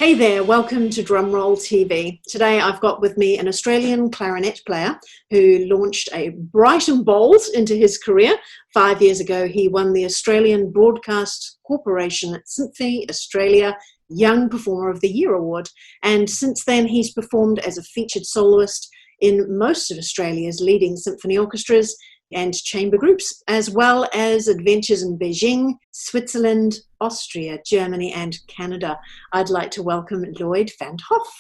Hey there, welcome to DrummRoll TV. Today I've got with me an Australian clarinet player who launched a bright and bold into his career. 5 years ago he won the Australian Broadcast Corporation Symphony Australia Young Performer of the Year Award, and since then he's performed as a featured soloist in most of Australia's leading symphony orchestras and chamber groups, as well as adventures in Beijing, Switzerland, Austria, Germany and Canada. I'd like to welcome Lloyd van Hoff.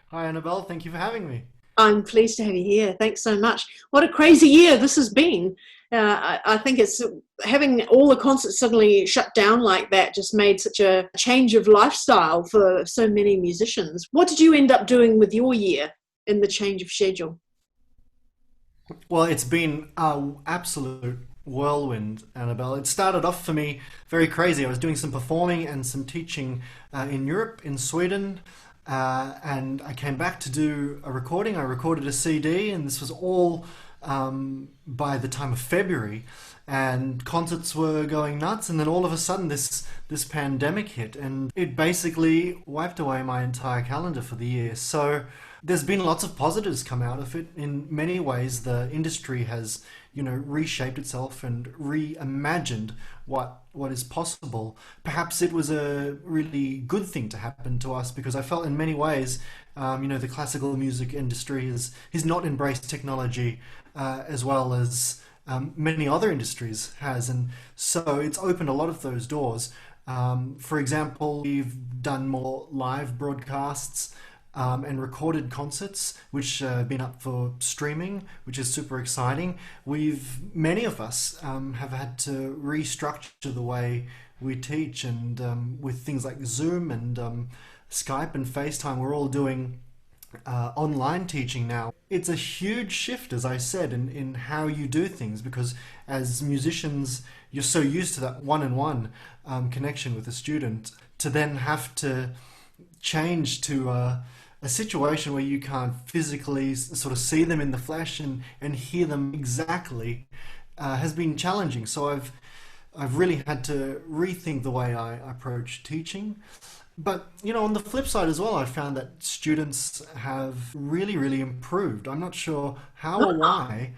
Hi Annabelle, thank you for having me. I'm pleased to have you here. Thanks so much. What a crazy year this has been. I think it's having all the concerts suddenly shut down like that just made such a change of lifestyle for so many musicians. What did you end up doing with your year in the change of schedule? Well, it's been an absolute whirlwind, Annabelle. It started off for me very crazy. I was doing some performing and some teaching in Europe, in Sweden, and I came back to do a recording. I recorded a CD, and this was all by the time of February, and concerts were going nuts. And then all of a sudden, this pandemic hit, and it basically wiped away my entire calendar for the year. So there's been lots of positives come out of it. In many ways, the industry has, reshaped itself and reimagined what is possible. Perhaps it was a really good thing to happen to us because I felt in many ways, the classical music industry is not embraced technology as well as many other industries has, and so it's opened a lot of those doors. For example, we've done more live broadcasts and recorded concerts, which have been up for streaming, which is super exciting. Many of us have had to restructure the way we teach, and with things like Zoom and Skype and FaceTime, we're all doing online teaching now. It's a huge shift, as I said, in how you do things, because as musicians, you're so used to that one-on-one connection with a student, to then have to change to a situation where you can't physically sort of see them in the flesh and hear them exactly has been challenging. So I've really had to rethink the way I approach teaching. But on the flip side as well, I found that students have really, really improved. I'm not sure how or why.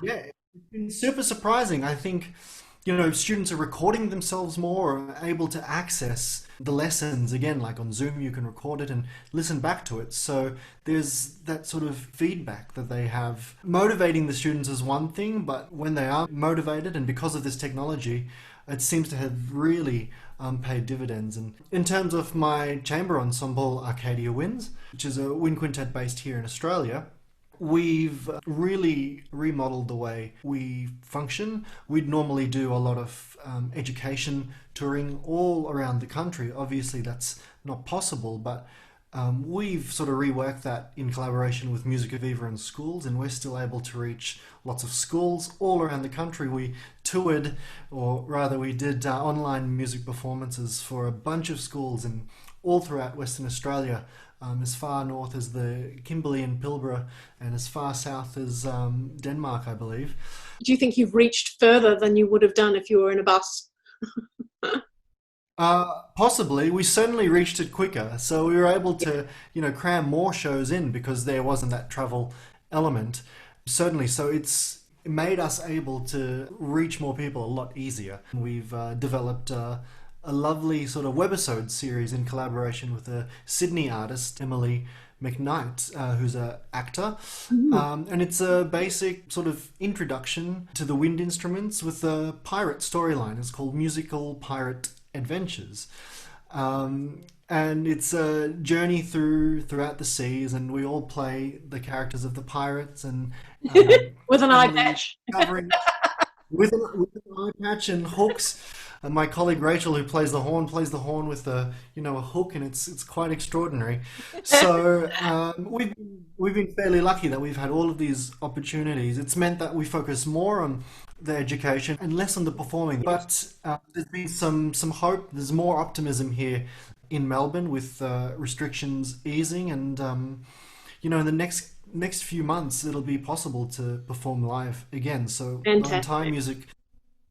Yeah, it's been super surprising. I think students are recording themselves more, are able to access the lessons again, like on Zoom, you can record it and listen back to it. So there's that sort of feedback that they have. Motivating the students is one thing, but when they are motivated, and because of this technology, it seems to have really paid dividends. And in terms of my chamber ensemble, Arcadia Wins, which is a wind quintet based here in Australia, we've really remodeled the way we function. We'd normally do a lot of education touring all around the country. Obviously, that's not possible, but we've sort of reworked that in collaboration with Musica Viva and schools, and we're still able to reach lots of schools all around the country. We toured, or rather we did online music performances for a bunch of schools and all throughout Western Australia, as far north as the Kimberley and Pilbara, and as far south as Denmark, I believe. Do you think you've reached further than you would have done if you were in a bus? Possibly. We certainly reached it quicker, so we were able to, cram more shows in because there wasn't that travel element. Certainly, so it's made us able to reach more people a lot easier. We've developed a lovely sort of webisode series in collaboration with a Sydney artist, Emily McKnight, who's an actor. And it's a basic sort of introduction to the wind instruments with a pirate storyline. It's called Musical Pirate Adventures. And it's a journey throughout the seas, and we all play the characters of the pirates, and With an eye Emily patch. covering with an eye patch and hooks. And my colleague Rachel, who plays the horn with a hook, and it's quite extraordinary. So we've been fairly lucky that we've had all of these opportunities. It's meant that we focus more on the education and less on the performing. But there's been some hope. There's more optimism here in Melbourne with restrictions easing, and in the next few months it'll be possible to perform live again. So on Fantastic. time music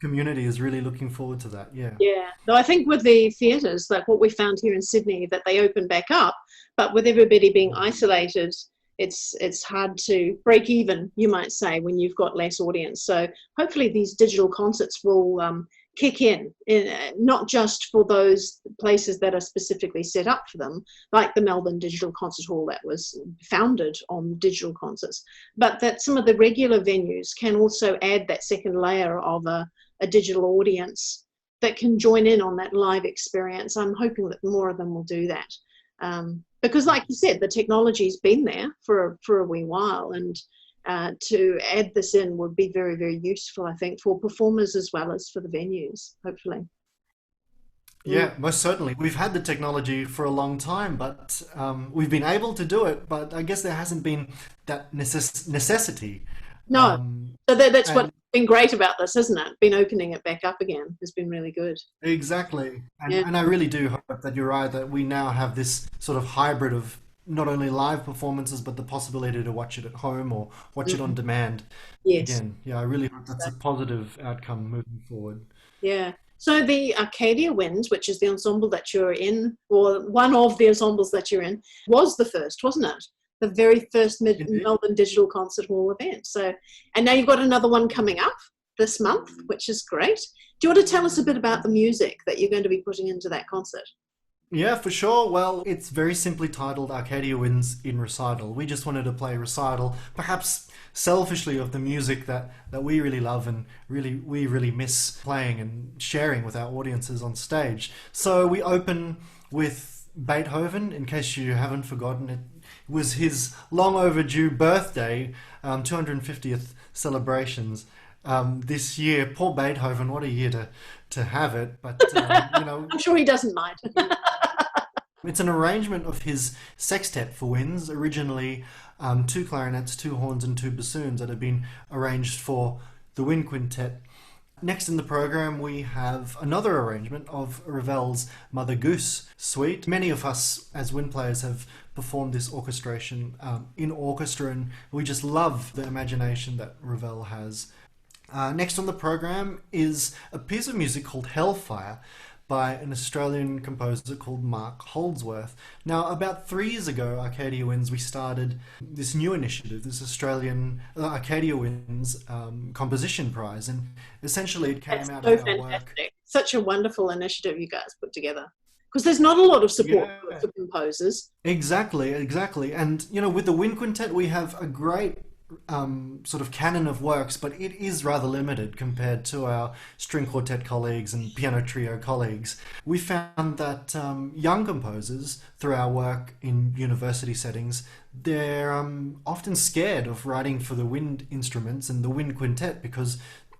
community is really looking forward to that. Yeah. Yeah. Though I think with the theatres, like what we found here in Sydney, that they open back up, but with everybody being isolated, it's hard to break even, you might say, when you've got less audience. So hopefully these digital concerts will kick in not just for those places that are specifically set up for them, like the Melbourne Digital Concert Hall that was founded on digital concerts, but that some of the regular venues can also add that second layer of a digital audience that can join in on that live experience. I'm hoping that more of them will do that. Because like you said, the technology's been there for a wee while, and to add this in would be very, very useful, I think, for performers as well as for the venues, hopefully. Yeah, most certainly. We've had the technology for a long time, but we've been able to do it. But I guess there hasn't been that necessity. No, Um, so that's what's and been great about this, isn't it? Been opening it back up again has been really good. exactly. Yeah. And I really do hope that you're right, that we now have this sort of hybrid of not only live performances, but the possibility to watch it at home or watch it on Mhm. demand Yes. again. Yeah, I really hope that's a positive outcome moving forward. Yeah. So the Arcadia Winds, which is the ensemble that you're in, or one of the ensembles that you're in, was the first, wasn't it? The very first Indeed. Melbourne Digital Concert Hall event. So, and now you've got another one coming up this month, which is great. Do you want to tell us a bit about the music that you're going to be putting into that concert? Yeah, for sure. Well, it's very simply titled Arcadia Wins in Recital. We just wanted to play a recital, perhaps selfishly, of the music that we really love and we really miss playing and sharing with our audiences on stage. So we open with Beethoven, in case you haven't forgotten. It was his long overdue birthday, 250th celebrations this year. Poor Beethoven, what a year to have it. But, I'm sure he doesn't mind. it's an arrangement of his sextet for winds, originally two clarinets, two horns, and two bassoons that have been arranged for the wind quintet. Next in the program, we have another arrangement of Ravel's Mother Goose suite. Many of us as wind players have performed this orchestration in orchestra, and we just love the imagination that Ravel has. Next on the program is a piece of music called Hellfire by an Australian composer called Mark Holdsworth. Now, about 3 years ago, Arcadia Wins, we started this new initiative, this Australian Arcadia Wins Composition Prize, and essentially it came That's out so of our work. fantastic. Such a wonderful initiative you guys put together. Because there's not a lot of support Yeah, for composers. exactly, exactly. And, with the wind quintet, we have a great sort of canon of works, but it is rather limited compared to our string quartet colleagues and piano trio colleagues. We found that young composers, through our work in university settings, they're often scared of writing for the wind instruments and the wind quintet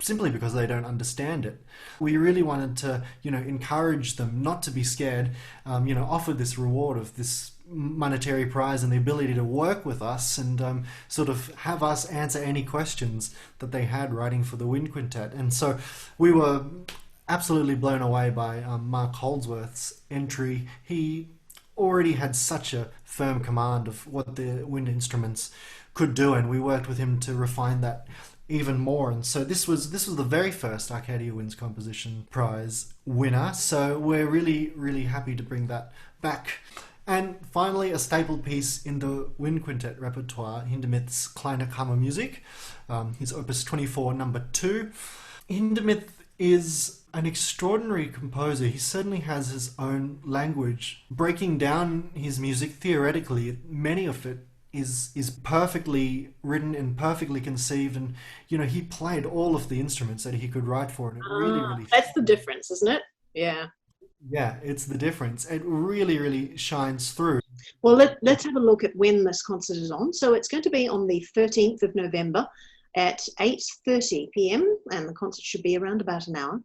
simply because they don't understand it. We really wanted to, encourage them not to be scared, offer this reward of this monetary prize and the ability to work with us and sort of have us answer any questions that they had writing for the wind quintet. And so we were absolutely blown away by Mark Holdsworth's entry. He already had such a firm command of what the wind instruments could do, and we worked with him to refine that even more. And so this was the very first Arcadia Wins Composition Prize winner. So we're really, really happy to bring that back. And finally, a staple piece in the wind quintet repertoire, Hindemith's Kleine Kammermusik, his Opus 24, number 2. Hindemith is an extraordinary composer. He certainly has his own language. Breaking down his music theoretically, many of it is perfectly written and perfectly conceived, and he played all of the instruments that he could write for, and it really That's the difference, isn't it? Yeah. yeah, it's the difference. It really, really shines through. Well, let's have a look at when this concert is on. So it's going to be on the 13th of November at 8:30 p.m. and the concert should be around about an hour.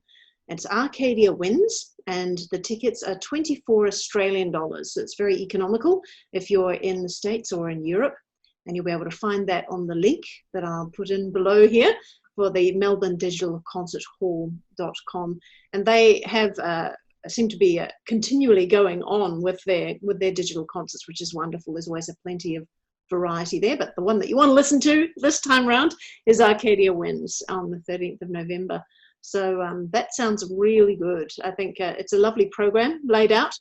It's Arcadia Wins, and the tickets are 24 Australian dollars. So it's very economical if you're in the States or in Europe, and you'll be able to find that on the link that I'll put in below here for the Melbourne Digital Concert Hall.com. And they have seem to be continually going on with their digital concerts, which is wonderful. There's always plenty of variety there, but the one that you want to listen to this time round is Arcadia Wins on the 13th of November. So that sounds really good. I think it's a lovely program laid out.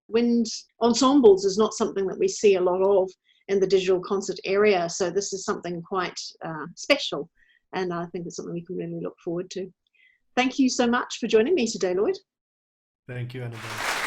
Wind ensembles is not something that we see a lot of in the digital concert area, so this is something quite special, and I think it's something we can really look forward to. Thank you so much for joining me today, Lloyd. Thank you, Annabelle.